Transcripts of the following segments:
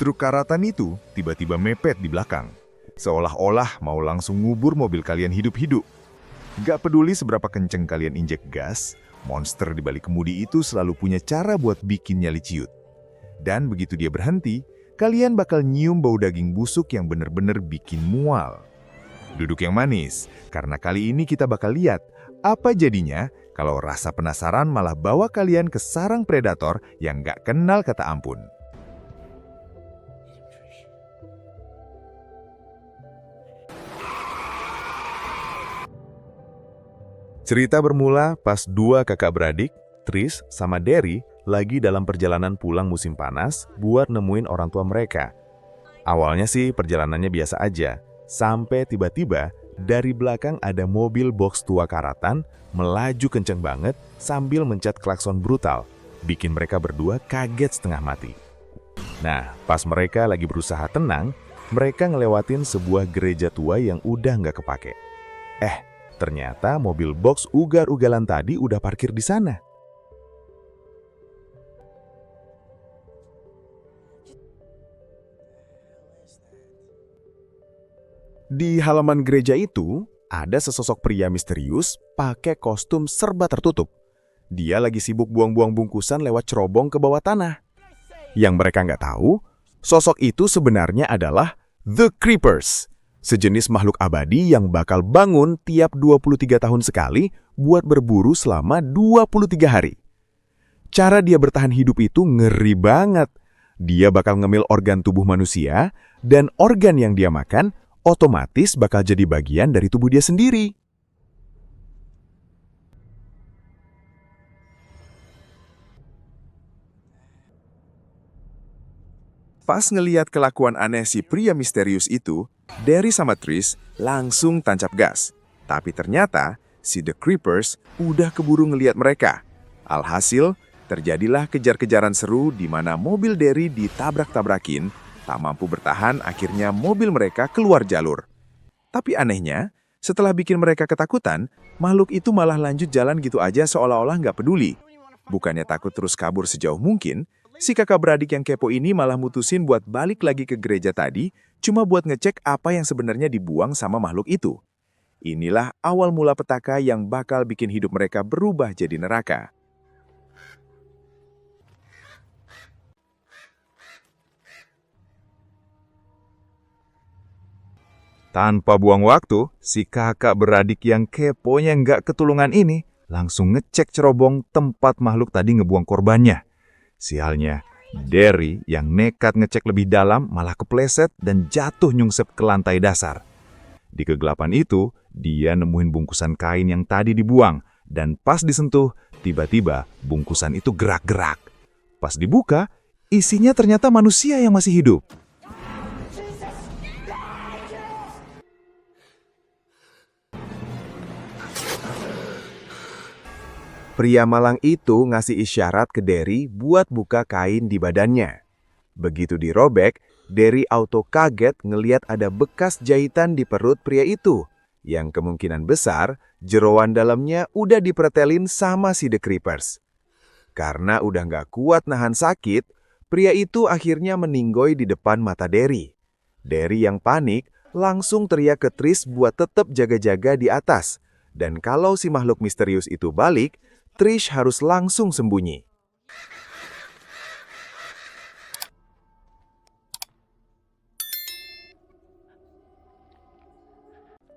Truk karatan itu tiba-tiba mepet di belakang, seolah-olah mau langsung ngubur mobil kalian hidup-hidup. Gak peduli seberapa kenceng kalian injek gas, monster di balik kemudi itu selalu punya cara buat bikin nyali ciut. Dan begitu dia berhenti, kalian bakal nyium bau daging busuk yang bener-bener bikin mual. Duduk yang manis, karena kali ini kita bakal lihat apa jadinya kalau rasa penasaran malah bawa kalian ke sarang predator yang gak kenal kata ampun. Cerita bermula pas dua kakak beradik, Trish sama Derry, lagi dalam perjalanan pulang musim panas buat nemuin orang tua mereka. Awalnya sih perjalanannya biasa aja, sampai tiba-tiba dari belakang ada mobil box tua karatan melaju kenceng banget sambil mencet klakson brutal, bikin mereka berdua kaget setengah mati. Nah, pas mereka lagi berusaha tenang, mereka ngelewatin sebuah gereja tua yang udah nggak kepake. Ternyata mobil box ugal-ugalan tadi udah parkir di sana. Di halaman gereja itu, ada sesosok pria misterius pakai kostum serba tertutup. Dia lagi sibuk buang-buang bungkusan lewat cerobong ke bawah tanah. Yang mereka nggak tahu, sosok itu sebenarnya adalah The Creepers, sejenis makhluk abadi yang bakal bangun tiap 23 tahun sekali buat berburu selama 23 hari. Cara dia bertahan hidup itu ngeri banget. Dia bakal ngemil organ tubuh manusia, dan organ yang dia makan otomatis bakal jadi bagian dari tubuh dia sendiri. Pas ngeliat kelakuan aneh si pria misterius itu, Derry sama Trish langsung tancap gas. Tapi ternyata si The Creepers udah keburu ngeliat mereka. Alhasil, terjadilah kejar-kejaran seru di mana mobil Derry ditabrak-tabrakin, tak mampu bertahan akhirnya mobil mereka keluar jalur. Tapi anehnya, setelah bikin mereka ketakutan, makhluk itu malah lanjut jalan gitu aja seolah-olah nggak peduli. Bukannya takut terus kabur sejauh mungkin, si kakak beradik yang kepo ini malah mutusin buat balik lagi ke gereja tadi, cuma buat ngecek apa yang sebenarnya dibuang sama makhluk itu. Inilah awal mula petaka yang bakal bikin hidup mereka berubah jadi neraka. Tanpa buang waktu, si kakak beradik yang keponya nggak ketulungan ini langsung ngecek cerobong tempat makhluk tadi ngebuang korbannya. Sialnya, Derry yang nekat ngecek lebih dalam malah kepleset dan jatuh nyungsep ke lantai dasar. Di kegelapan itu, dia nemuin bungkusan kain yang tadi dibuang, dan pas disentuh, tiba-tiba bungkusan itu gerak-gerak. Pas dibuka, isinya ternyata manusia yang masih hidup. Pria malang itu ngasih isyarat ke Derry buat buka kain di badannya. Begitu dirobek, Derry auto kaget ngeliat ada bekas jahitan di perut pria itu, yang kemungkinan besar jeroan dalamnya udah dipretelin sama si The Creepers. Karena udah nggak kuat nahan sakit, pria itu akhirnya meninggoy di depan mata Derry. Derry yang panik langsung teriak ke Trish buat tetap jaga-jaga di atas. Dan kalau si makhluk misterius itu balik, Trish harus langsung sembunyi.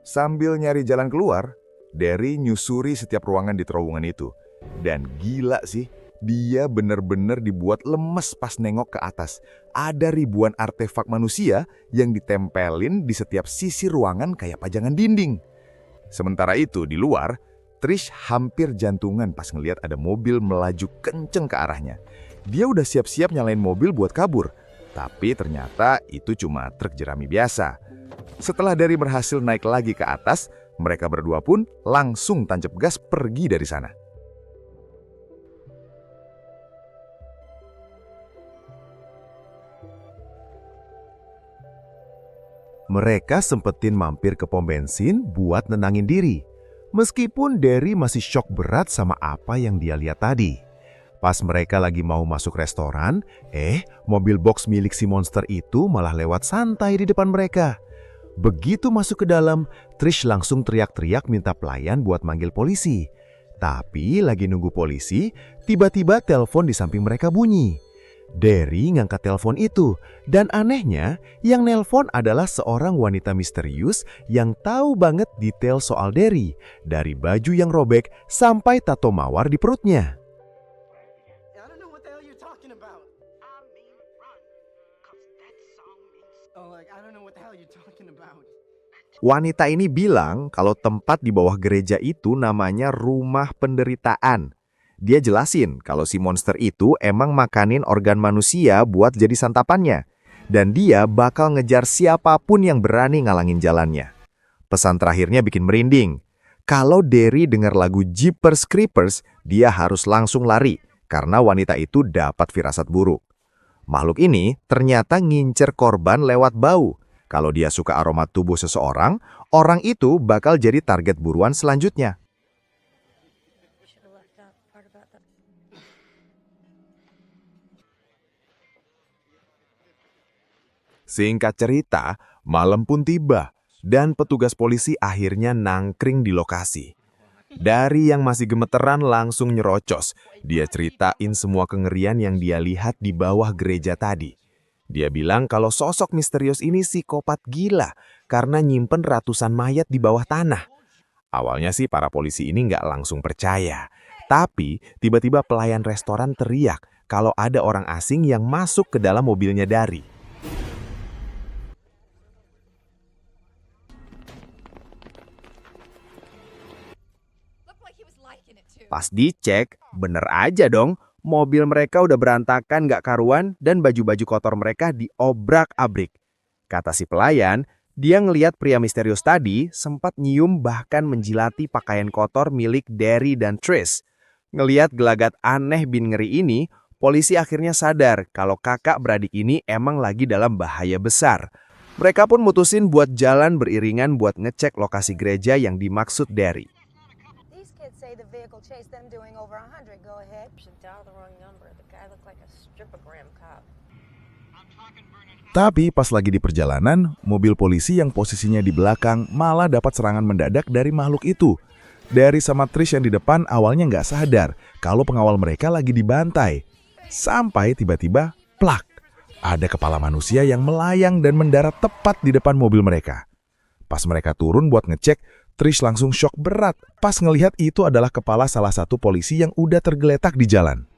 Sambil nyari jalan keluar, Derry nyusuri setiap ruangan di terowongan itu. Dan gila sih, dia bener-bener dibuat lemes pas nengok ke atas. Ada ribuan artefak manusia yang ditempelin di setiap sisi ruangan kayak pajangan dinding. Sementara itu di luar, Trish hampir jantungan pas ngeliat ada mobil melaju kenceng ke arahnya. Dia udah siap-siap nyalain mobil buat kabur, tapi ternyata itu cuma truk jerami biasa. Setelah Derry berhasil naik lagi ke atas, mereka berdua pun langsung tancap gas pergi dari sana. Mereka sempetin mampir ke pom bensin buat nenangin diri. Meskipun Derry masih syok berat sama apa yang dia lihat tadi. Pas mereka lagi mau masuk restoran, mobil box milik si monster itu malah lewat santai di depan mereka. Begitu masuk ke dalam, Trish langsung teriak-teriak minta pelayan buat manggil polisi. Tapi lagi nunggu polisi, tiba-tiba telepon di samping mereka bunyi. Derry ngangkat telepon itu, dan anehnya yang nelpon adalah seorang wanita misterius yang tahu banget detail soal Derry, dari baju yang robek sampai tato mawar di perutnya. Wanita ini bilang kalau tempat di bawah gereja itu namanya rumah penderitaan. Dia jelasin kalau si monster itu emang makanin organ manusia buat jadi santapannya. Dan dia bakal ngejar siapapun yang berani ngalangin jalannya. Pesan terakhirnya bikin merinding. Kalau Derry dengar lagu Jeepers Creepers, dia harus langsung lari karena wanita itu dapat firasat buruk. Makhluk ini ternyata ngincer korban lewat bau. Kalau dia suka aroma tubuh seseorang, orang itu bakal jadi target buruan selanjutnya. Singkat cerita, malam pun tiba dan petugas polisi akhirnya nangkring di lokasi. Dari yang masih gemeteran langsung nyerocos. Dia ceritain semua kengerian yang dia lihat di bawah gereja tadi. Dia bilang kalau sosok misterius ini psikopat gila karena nyimpen ratusan mayat di bawah tanah. Awalnya sih para polisi ini nggak langsung percaya. Tapi tiba-tiba pelayan restoran teriak kalau ada orang asing yang masuk ke dalam mobilnya Derry. Pas dicek, bener aja dong. Mobil mereka udah berantakan gak karuan dan baju-baju kotor mereka diobrak-abrik. Kata si pelayan, dia ngeliat pria misterius tadi sempat nyium bahkan menjilati pakaian kotor milik Derry dan Trish. Ngeliat gelagat aneh bin ngeri ini, polisi akhirnya sadar kalau kakak beradik ini emang lagi dalam bahaya besar. Mereka pun mutusin buat jalan beriringan buat ngecek lokasi gereja yang dimaksud Derry. The vehicle chased them doing over 100. Go ahead. Dial the wrong number. The guy looked like a strippogram cop. Tapi pas lagi di perjalanan, mobil polisi yang posisinya di belakang malah dapat serangan mendadak dari makhluk itu. Derry sama Trish yang di depan awalnya nggak sadar kalau pengawal mereka lagi dibantai. Sampai tiba-tiba, plak! Ada kepala manusia yang melayang dan mendarat tepat di depan mobil mereka. Pas mereka turun buat ngecek, Trish langsung syok berat pas ngelihat itu adalah kepala salah satu polisi yang udah tergeletak di jalan.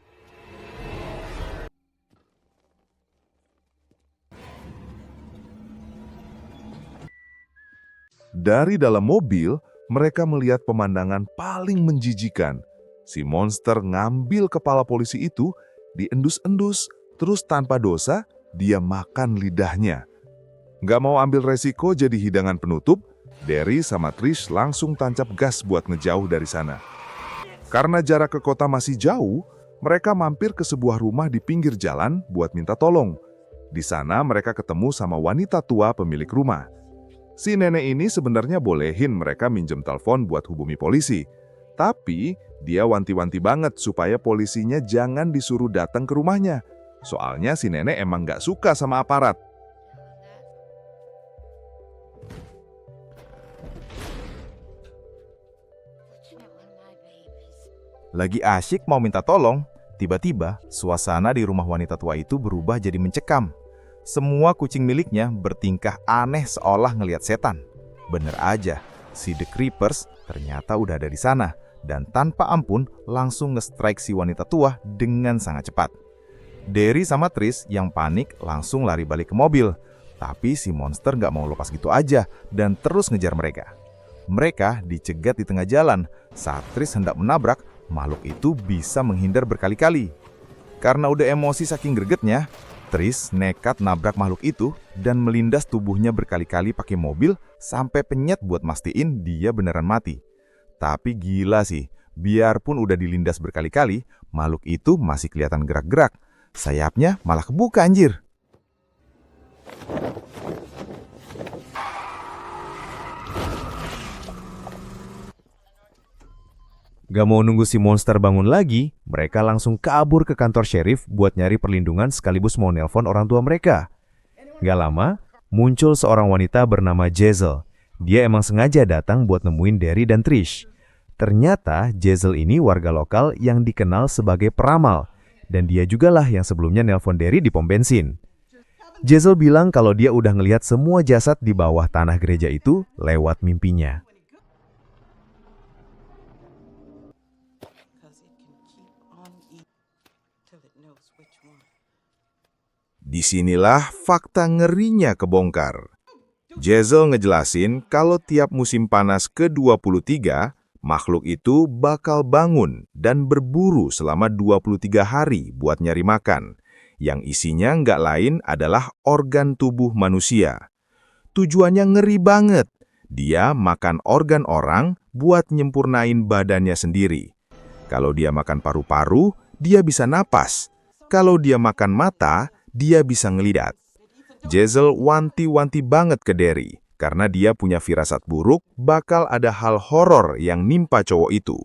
Dari dalam mobil, mereka melihat pemandangan paling menjijikan. Si monster ngambil kepala polisi itu, diendus-endus, terus tanpa dosa, dia makan lidahnya. Nggak mau ambil resiko jadi hidangan penutup, Derry sama Trish langsung tancap gas buat ngejauh dari sana. Karena jarak ke kota masih jauh, mereka mampir ke sebuah rumah di pinggir jalan buat minta tolong. Di sana mereka ketemu sama wanita tua pemilik rumah. Si nenek ini sebenarnya bolehin mereka minjem telepon buat hubungi polisi. Tapi dia wanti-wanti banget supaya polisinya jangan disuruh datang ke rumahnya. Soalnya si nenek emang nggak suka sama aparat. Lagi asyik mau minta tolong, tiba-tiba suasana di rumah wanita tua itu berubah jadi mencekam. Semua kucing miliknya bertingkah aneh seolah ngelihat setan. Bener aja, si The Creepers ternyata udah ada di sana dan tanpa ampun langsung nge-strike si wanita tua dengan sangat cepat. Derry sama Trish yang panik langsung lari balik ke mobil, tapi si monster gak mau lepas gitu aja dan terus ngejar mereka. Mereka dicegat di tengah jalan. Saat Trish hendak menabrak, makhluk itu bisa menghindar berkali-kali. Karena udah emosi saking gregetnya, Trish nekat nabrak makhluk itu dan melindas tubuhnya berkali-kali pakai mobil sampai penyet buat mastiin dia beneran mati. Tapi gila sih, biarpun udah dilindas berkali-kali, makhluk itu masih kelihatan gerak-gerak. Sayapnya malah kebuka anjir. Gak mau nunggu si monster bangun lagi, mereka langsung kabur ke kantor sheriff buat nyari perlindungan sekaligus mau nelpon orang tua mereka. Gak lama, muncul seorang wanita bernama Jezzel. Dia emang sengaja datang buat nemuin Derry dan Trish. Ternyata Jezzel ini warga lokal yang dikenal sebagai peramal. Dan dia jugalah yang sebelumnya nelpon Derry di pom bensin. Jezzel bilang kalau dia udah ngelihat semua jasad di bawah tanah gereja itu lewat mimpinya. Disinilah fakta ngerinya kebongkar. Jezzel ngejelasin kalau tiap musim panas ke-23, makhluk itu bakal bangun dan berburu selama 23 hari buat nyari makan, yang isinya nggak lain adalah organ tubuh manusia. Tujuannya ngeri banget. Dia makan organ orang buat nyempurnain badannya sendiri. Kalau dia makan paru-paru, dia bisa napas. Kalau dia makan mata, dia bisa ngelidat. Jezzel wanti-wanti banget ke Derry, karena dia punya firasat buruk bakal ada hal horor yang nimpa cowok itu.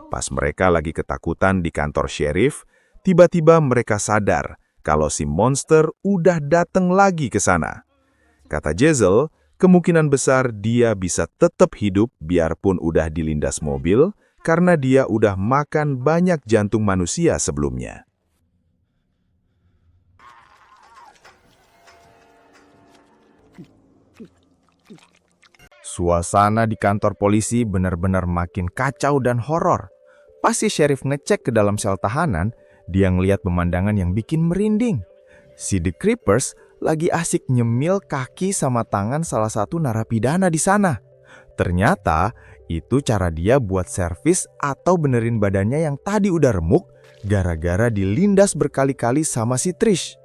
Pas mereka lagi ketakutan di kantor sheriff, tiba-tiba mereka sadar kalau si monster udah dateng lagi ke sana. Kata Jezzel, kemungkinan besar dia bisa tetap hidup biarpun udah dilindas mobil, karena dia udah makan banyak jantung manusia sebelumnya. Suasana di kantor polisi benar-benar makin kacau dan horor. Pas si sheriff ngecek ke dalam sel tahanan, dia ngeliat pemandangan yang bikin merinding. Si The Creepers lagi asik nyemil kaki sama tangan salah satu narapidana di sana. Ternyata itu cara dia buat servis atau benerin badannya yang tadi udah remuk gara-gara dilindas berkali-kali sama si Trish.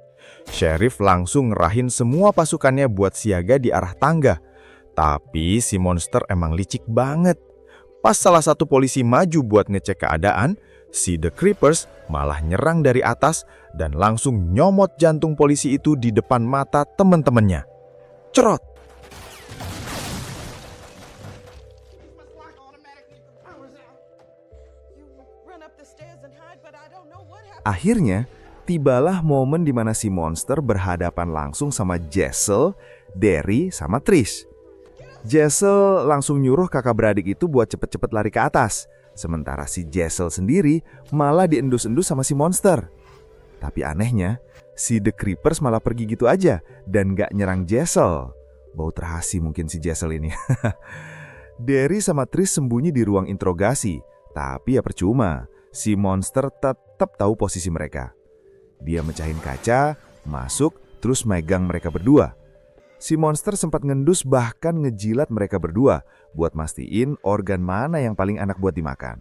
Sheriff langsung ngerahin semua pasukannya buat siaga di arah tangga. Tapi si monster emang licik banget. Pas salah satu polisi maju buat ngecek keadaan, si The Creepers malah nyerang dari atas dan langsung nyomot jantung polisi itu di depan mata temen-temennya. Cerot! Akhirnya, tibalah momen di mana si monster berhadapan langsung sama Jezzel, Derry, sama Trish. Jezzel langsung nyuruh kakak beradik itu buat cepet-cepet lari ke atas. Sementara si Jezzel sendiri malah diendus-endus sama si monster. Tapi anehnya, si The Creepers malah pergi gitu aja dan gak nyerang Jezzel. Bau terasi mungkin si Jezzel ini. Derry sama Trish sembunyi di ruang interogasi. Tapi ya percuma, si monster tetap tahu posisi mereka. Dia mecahin kaca, masuk, terus megang mereka berdua. Si monster sempat ngendus bahkan ngejilat mereka berdua buat mastiin organ mana yang paling enak buat dimakan.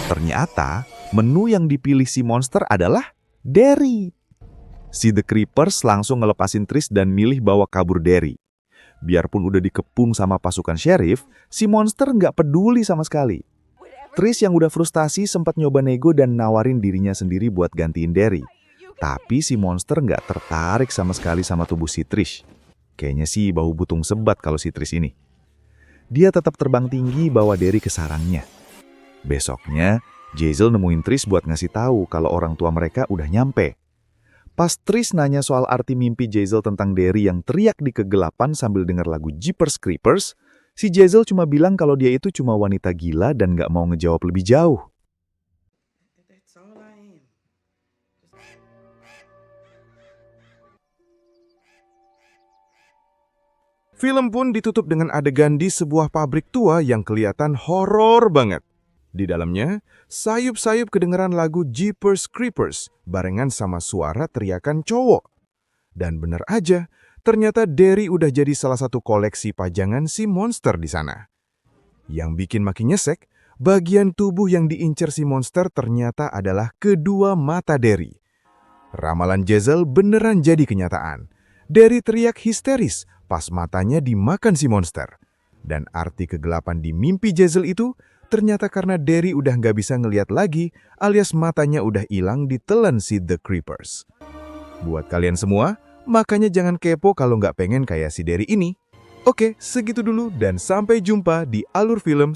Ternyata menu yang dipilih si monster adalah Derry. Si The Creepers langsung ngelepasin Trish dan milih bawa kabur Derry. Biarpun udah dikepung sama pasukan sheriff, si monster nggak peduli sama sekali. Trish yang udah frustasi sempat nyoba nego dan nawarin dirinya sendiri buat gantiin Derry. Tapi si monster nggak tertarik sama sekali sama tubuh si Trish. Kayaknya sih bau butung sebat kalau si Trish ini. Dia tetap terbang tinggi bawa Derry ke sarangnya. Besoknya, Jezzel nemuin Trish buat ngasih tahu kalau orang tua mereka udah nyampe. Pas Trish nanya soal arti mimpi Jezzel tentang Derry yang teriak di kegelapan sambil denger lagu Jeepers Creepers, si Jezzel cuma bilang kalau dia itu cuma wanita gila dan gak mau ngejawab lebih jauh. Film pun ditutup dengan adegan di sebuah pabrik tua yang kelihatan horor banget. Di dalamnya, sayup-sayup kedengeran lagu Jeepers Creepers barengan sama suara teriakan cowok. Dan bener aja, ternyata Derry udah jadi salah satu koleksi pajangan si monster di sana. Yang bikin makin nyesek, bagian tubuh yang diincer si monster ternyata adalah kedua mata Derry. Ramalan Jezzel beneran jadi kenyataan. Derry teriak histeris pas matanya dimakan si monster. Dan arti kegelapan di mimpi Jezzel itu ternyata karena Derry udah nggak bisa ngeliat lagi alias matanya udah hilang ditelan si The Creepers. Buat kalian semua, Makanya jangan kepo kalau nggak pengen kayak si Derry ini. Oke, segitu dulu dan sampai jumpa di Alur Film